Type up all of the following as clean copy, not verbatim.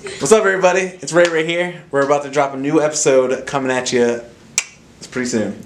What's up, everybody? It's Ray here. We're about to drop a new episode coming at you. It's pretty soon.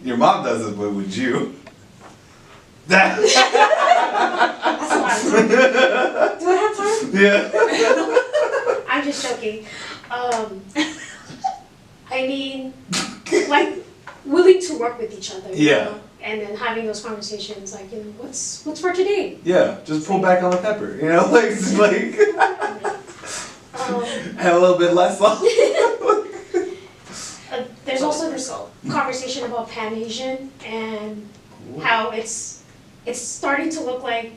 Your mom does it, but would you? That's a lot of time. Do I have time? Yeah. I'm just joking. I mean, like, willing to work with each other. You Yeah. know? And then having those conversations, like, you know, what's for today? Yeah, just pull back on the pepper, you know, like, it's like have a little bit less salt. There's also this conversation about Pan-Asian and how it's starting to look like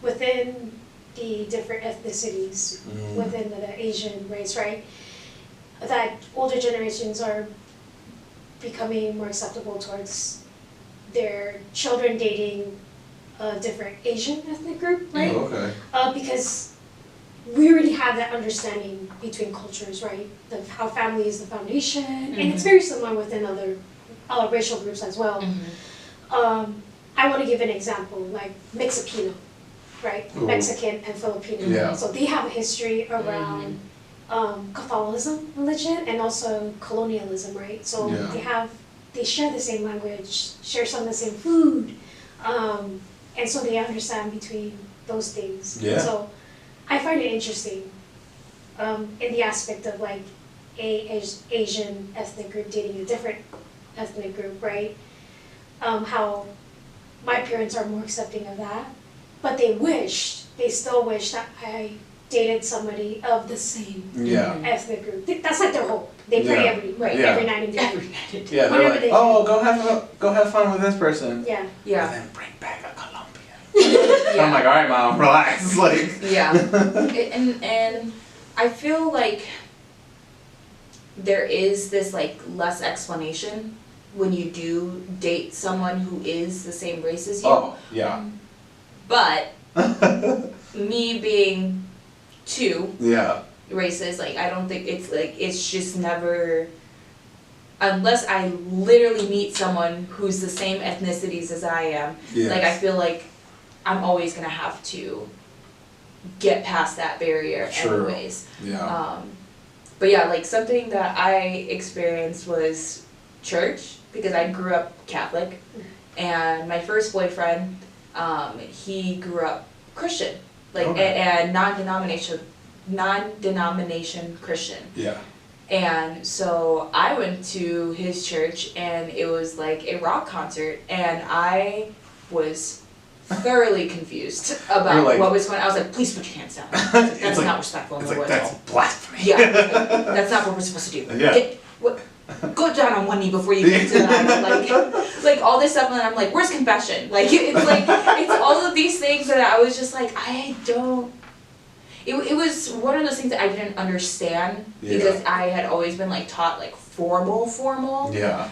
within the different ethnicities within the Asian race, right? That older generations are becoming more acceptable towards their children dating a different Asian ethnic group, right? Oh, okay. Because we already have that understanding between cultures, right? How family is the foundation, and it's very similar within other racial groups as well. I want to give an example, like Mexipino, right? Ooh. Mexican and Filipino. Yeah. So they have a history around Catholicism religion and also colonialism, right? So they share the same language, share some of the same food, and so they understand between those things. Yeah. So I find it interesting in the aspect of like Asian ethnic group dating a different ethnic group, right? How my parents are more accepting of that, but they still wish that I dated somebody of the same ethnic group. That's like their hope. They pray every night and day. Every night. Yeah, they're like, oh, go have fun with this person. Yeah. And then bring back a Colombian. I'm like, all right, mom, relax. Like. Yeah. And I feel like there is this like less explanation when you do date someone who is the same race as you. Oh, yeah. But me being two races, like I don't think it's just never, unless I literally meet someone who's the same ethnicities as I am, like I feel like I'm always gonna have to get past that barrier anyways. Yeah. But yeah, like something that I experienced was church, because I grew up Catholic, and my first boyfriend, he grew up Christian, like and non-denomination Christian. Yeah. And so I went to his church, and it was like a rock concert, and I was thoroughly confused about what was going on. I was like, please put your hands down. That's not respectful in the world. That's blasphemy. Yeah, that's not what we're supposed to do. Yeah. Go down on one knee before you get to the Bible. Like all this stuff, and I'm like, where's confession? Like it's all of these things that I was just like, I don't. It was one of those things that I didn't understand because I had always been like taught like formal. Yeah.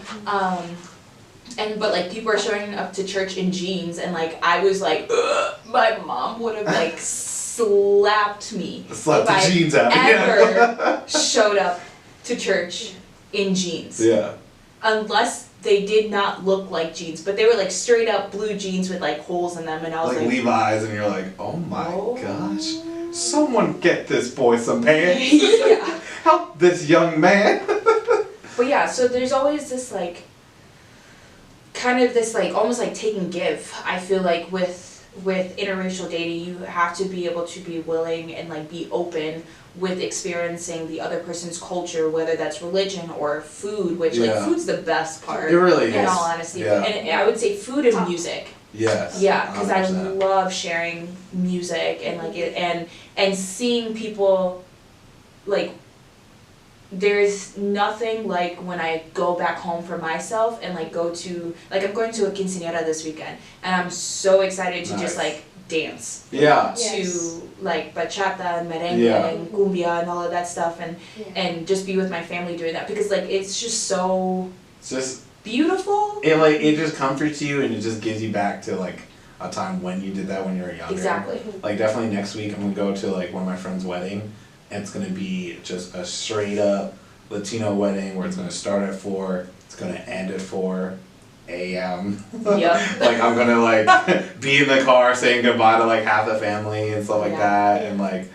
But like people are showing up to church in jeans, and like I was like, ugh, my mom would have like slapped me Slapped the jeans out. Ever showed up to church in jeans. Yeah. Unless they did not look like jeans, but they were like straight up blue jeans with like holes in them, and I was like Levi's, and you're like, oh my gosh, someone get this boy some pants. Yeah. Help this young man. But yeah, so there's always this like kind of this like almost like take and give. I feel like with interracial dating, you have to be able to be willing and like be open with experiencing the other person's culture, whether that's religion or food, which like food's the best part. It really is. In all honesty. Yeah. And I would say food and music. Yes. Yeah, because I 100%. love sharing music and like it and seeing people like. There's nothing like when I go back home for myself and like go to like I'm going to a quinceañera this weekend, and I'm so excited to just like dance to like bachata and merengue and cumbia and all of that stuff, and just be with my family doing that, because like it's just so beautiful. It just comforts you, and it just gives you back to like a time when you did that when you were younger. Exactly. Like definitely next week I'm gonna go to like one of my friend's wedding. And it's gonna be just a straight up Latino wedding where it's gonna start at 4, it's gonna end at 4 a.m. Yep. Like I'm gonna like be in the car saying goodbye to like half the family and stuff like that, and like,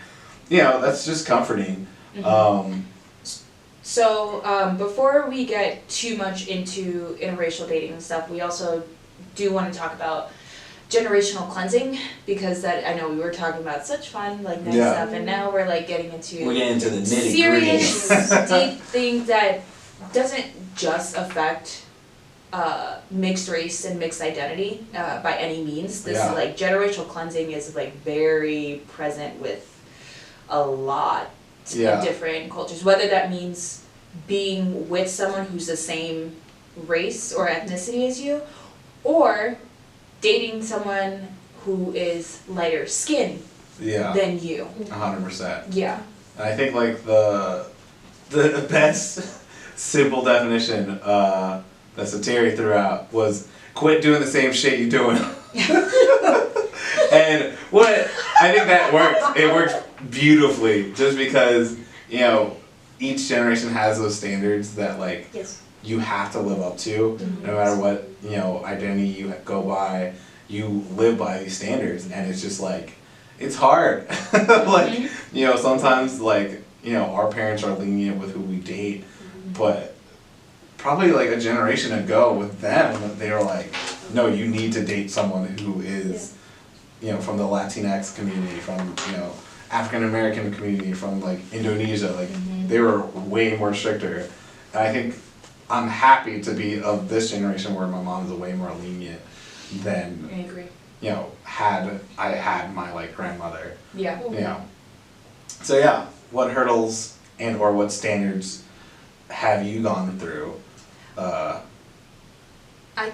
you know, that's just comforting. So, before we get too much into interracial dating and stuff, we also do want to talk about generational cleansing, because that, I know we were talking about such fun, like, nice Yeah. stuff, and now we're like getting into We're getting into the nitty serious, gritty. deep thing that doesn't just affect mixed race and mixed identity by any means. This Yeah. like generational cleansing is like very present with a lot Yeah. of different cultures, whether that means being with someone who's the same race or ethnicity as you, or dating someone who is lighter skin Yeah, than you. 100%. Yeah. And I think like the best simple definition that Satiri threw out was quit doing the same shit you're doing. And what I think that works. It works beautifully, just because each generation has those standards that like Yes. you have to live up to, no matter what identity you go by. You live by these standards, and it's just like it's hard. Like sometimes like our parents are lenient with who we date, but probably like a generation ago with them, they were like, no, you need to date someone who is from the Latinx community, from African American community, from like Indonesia. Like they were way more stricter. And I think I'm happy to be of this generation where my mom is way more lenient than I agree. had I had my like grandmother. Yeah. So yeah, what hurdles and or what standards have you gone through? I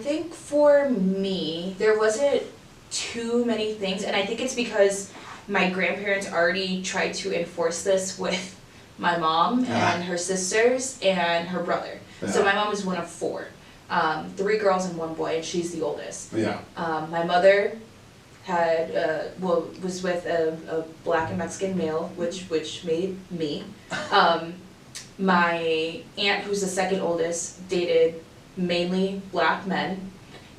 think for me, there wasn't too many things, and I think it's because my grandparents already tried to enforce this with my mom and her sisters and her brother. So my mom is one of 4. 3 girls and 1 boy, and she's the oldest. Yeah. My mother had was with a black and Mexican male, which made me. My aunt, who's the second oldest, dated mainly black men.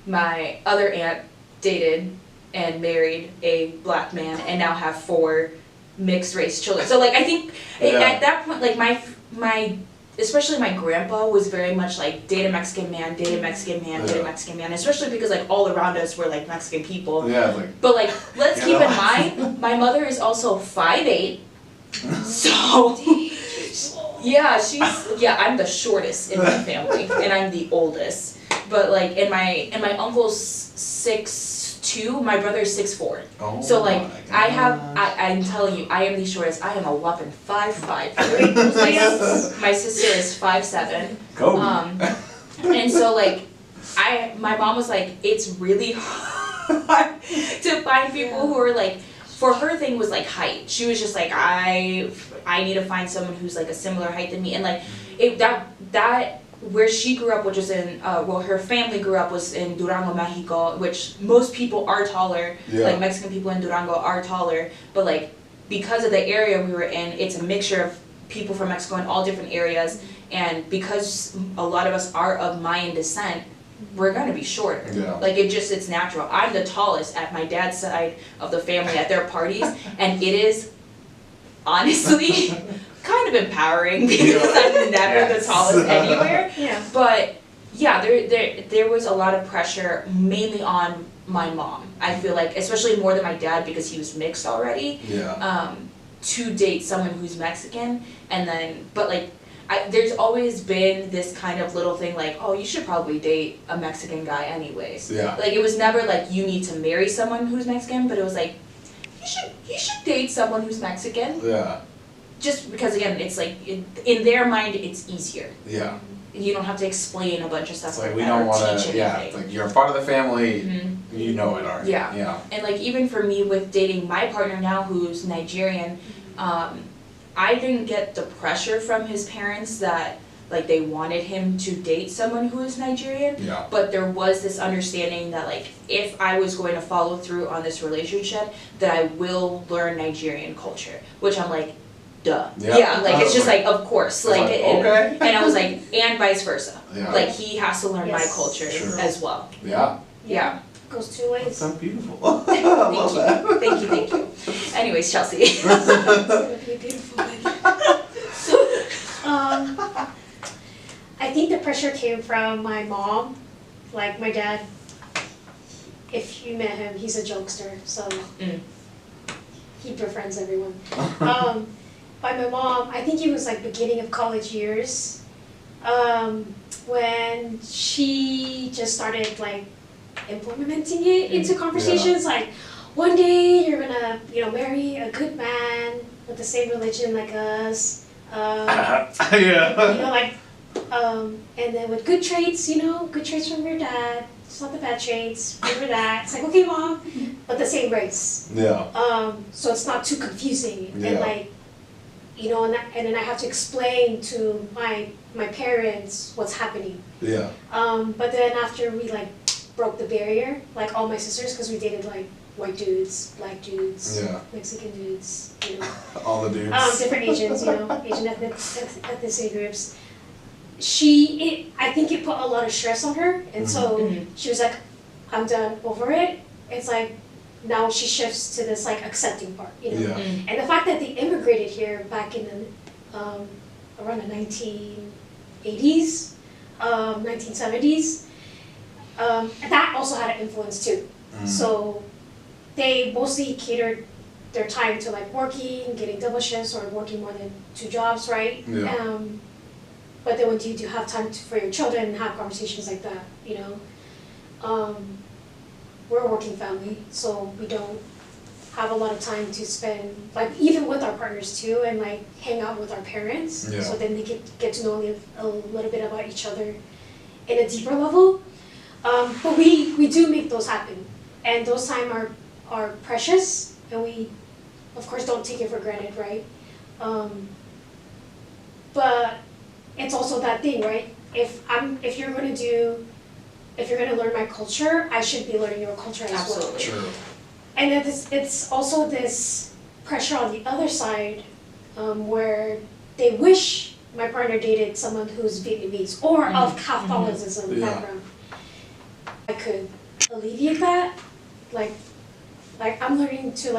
My other aunt dated and married a black man, and now have 4 mixed race children. So like I think at that point, like my especially my grandpa was very much like date a Mexican man, date a Mexican man, date a Mexican man, especially because like all around us were like Mexican people. Yeah, like. But like let's keep in mind, my mother is also 5'8", so I'm the shortest in my family, and I'm the oldest. But like and my uncle's 6'2", my brother's 6'4". Oh So like my I'm telling you, I am the shortest. I am a whopping 5'5". My sister is 5'7". Kobe. And so like my mom was like, it's really hard to find people who are like, for her thing was like height. She was just like, I need to find someone who's like a similar height than me, and like that where she grew up, which was in her family grew up was in Durango, Mexico, which most people are taller. Like Mexican people in Durango are taller, but like because of the area we were in, it's a mixture of people from Mexico in all different areas, and because a lot of us are of Mayan descent, we're gonna be shorter. Like it's natural. I'm the tallest at my dad's side of the family at their parties, and it is honestly kind of empowering because I'm never the tallest anywhere. But yeah, there was a lot of pressure mainly on my mom. I feel like, especially more than my dad because he was mixed already. To date someone who's Mexican, and then but like there's always been this kind of little thing like, oh, you should probably date a Mexican guy anyways. Like it was never like you need to marry someone who's Mexican, but it was like you should date someone who's Mexican. Just because again, it's like in their mind it's easier. You don't have to explain a bunch of stuff It's like like we that don't or want teach to. anything. It's like you're a part of the family. You know it already. And like even for me with dating my partner now who's Nigerian, I didn't get the pressure from his parents that like they wanted him to date someone who is Nigerian. But there was this understanding that like if I was going to follow through on this relationship, that I will learn Nigerian culture, which I'm like, duh. Like it's just like of course, like okay. And I was like, and vice versa. Like he has to learn my culture as well. Goes 2 ways. That's so beautiful. I love that. Thank you. Anyways, Chelsea. It's gonna be a beautiful wedding. I think the pressure came from my mom, like my dad. If you met him, he's a jokester, so he befriends everyone. By my mom, I think it was like beginning of college years, when she just started like implementing it into conversations, like one day you're gonna, marry a good man with the same religion like us. And then with good traits, good traits from your dad. It's not the bad traits. Remember that. It's like, okay, mom, but the same race. Yeah. So it's not too confusing. Yeah. And like, and then I have to explain to my parents what's happening. Yeah. But then after we like broke the barrier, like all my sisters, because we dated like white dudes, black dudes, Mexican dudes, all the dudes. different Asians, Asian ethnicity groups. I think it put a lot of stress on her, and so she was like, I'm done, over it. It's like, now she shifts to this like accepting part, Yeah. And the fact that they immigrated here back in the, around the 1980s, 1970s, that also had an influence too. So they mostly catered their time to like working, getting double shifts, or working more than 2 jobs, right? Yeah. But then when do you have time for your children and have conversations like that, We're a working family, so we don't have a lot of time to spend, like even with our partners too, and like hang out with our parents. Yeah. So then they get to know a little bit about each other in a deeper level. But we do make those happen, and those times are precious, and we, of course, don't take it for granted, right? But it's also that thing, right? If you're gonna learn my culture, I should be learning your culture as well. Absolutely. True. And then it's also this pressure on the other side, where they wish my partner dated someone who's Vietnamese or of Catholicism background. I could alleviate that, like I'm learning to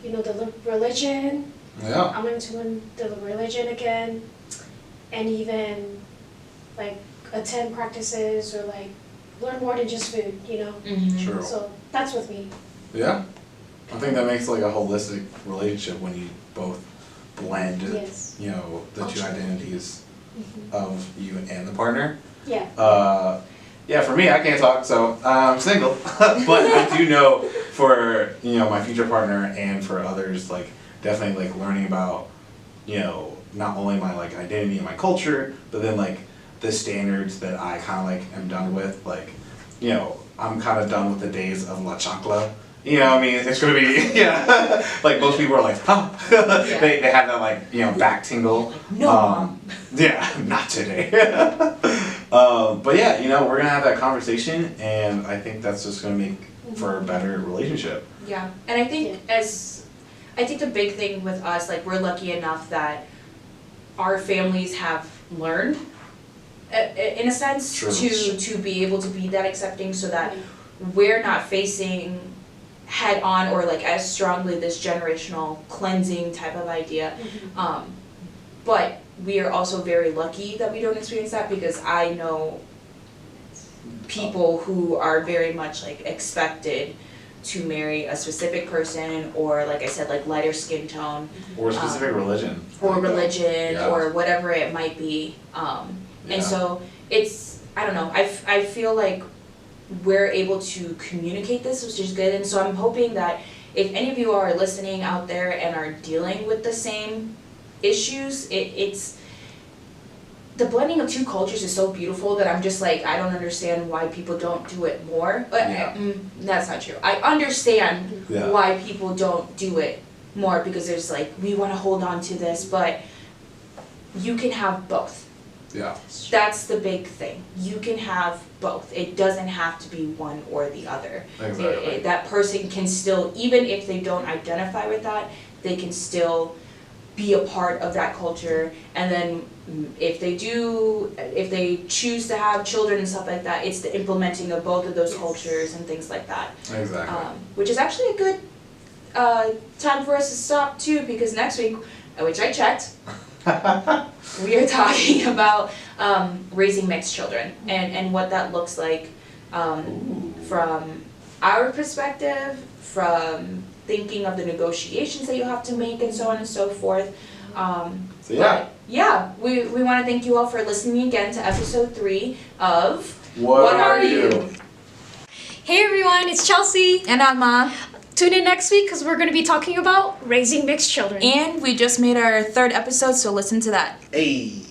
the religion. Yeah. I'm learning to learn the religion again, and even like attend practices or like learn more than just food, True. So that's with me. Yeah. I think that makes like a holistic relationship when you both blend, Yes. the Culture. 2 identities of you and the partner. Yeah. Yeah, for me, I can't talk, so I'm single. But I do know for, my future partner and for others, like, definitely, like, learning about, not only my, like, identity and my culture, but then, like, the standards that I kind of, like, am done with. Like, I'm kind of done with the days of La Chancla. It's gonna be, like, most people are like, huh? They have that, like, back tingle. No, Mom. Yeah, not today. But yeah, we're gonna have that conversation, and I think that's just gonna make for a better relationship. Yeah, and I think the big thing with us, like, we're lucky enough that our families have learned, in a sense, True. to be able to be that accepting, so that we're not facing head on or like as strongly this generational cleansing type of idea. But we are also very lucky that we don't experience that, because I know people who are very much like expected to marry a specific person, or like I said, like lighter skin tone, Or a specific religion. or religion, Yeah. or whatever it might be. Yeah. And so it's, I don't know, I feel like we're able to communicate this, which is good. And so I'm hoping that if any of you are listening out there and are dealing with the same issues, it's the blending of 2 cultures is so beautiful that I'm just like, I don't understand why people don't do it more. But that's not true. I understand why people don't do it more, because there's like, we want to hold on to this, but you can have both. Yeah. That's the big thing. You can have both. It doesn't have to be one or the other. Exactly. That person can still, even if they don't identify with that, they can still be a part of that culture. And then if they choose to have children and stuff like that, it's the implementing of both of those cultures and things like that. Exactly. Which is actually a good time for us to stop too, because next week, which I checked, We are talking about raising mixed children and what that looks like from our perspective, from thinking of the negotiations that you have to make and so on and so forth. So yeah. Yeah, we want to thank you all for listening again to episode 3 of What Are You? Hey everyone, it's Chelsea. And I'm Ma. Tune in next week because we're going to be talking about raising mixed children. And we just made our 3rd episode, so listen to that. Hey.